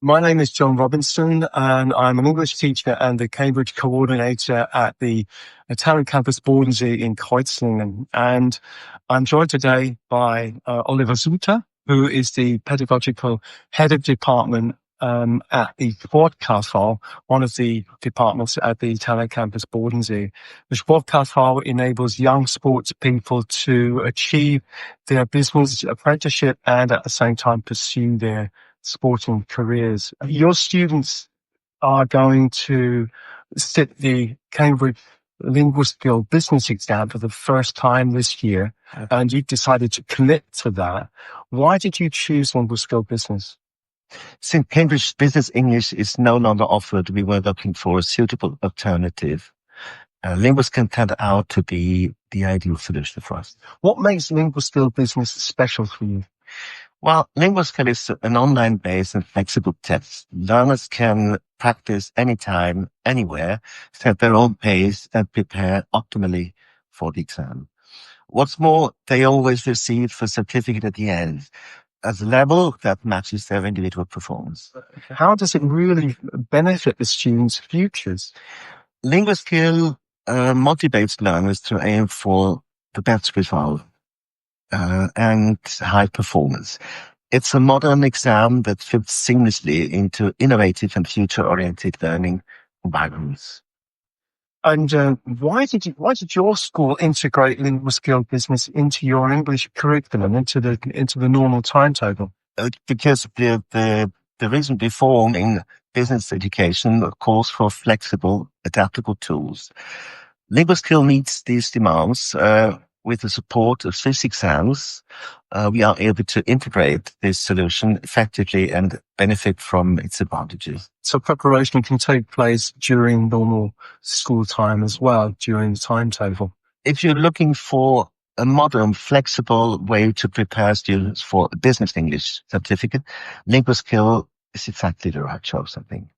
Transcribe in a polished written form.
My name is John Robinson, and I'm an English teacher and the Cambridge coordinator at the Italian campus Bodensee in Kreuzlingen. And I'm joined today by Oliver Suter, who is the pedagogical head of department at the SportKV, one of the departments at the Italian campus Bodensee. The SportKV enables young sports people to achieve their business apprenticeship and at the same time pursue their sporting careers. Your students are going to sit the Cambridge Linguaskill Business exam for the first time this year, and you've decided to commit to that. Why did you choose Linguaskill Business? Since Cambridge Business English is no longer offered, we were looking for a suitable alternative. Linguaskill turned out to be the ideal solution for us. What makes Linguaskill Business special for you? Well, Linguaskill is an online-based and flexible test. Learners can practice anytime, anywhere, set their own pace and prepare optimally for the exam. What's more, they always receive a certificate at the end at a level that matches their individual performance. How does it really benefit the students' futures? Linguaskill motivates learners to aim for the best result and high performance. It's a modern exam that fits seamlessly into innovative and future-oriented learning environments. And why did your school integrate Linguaskill Business into your English curriculum, into the normal timetable? Because the reason before in business education calls for flexible, adaptable tools. Linguaskill meets these demands. With the support of Swiss exams, we are able to integrate this solution effectively and benefit from its advantages. So preparation can take place during normal school time as well, during the timetable. If you're looking for a modern, flexible way to prepare students for a business English certificate, Linguaskill is exactly the right choice, I think.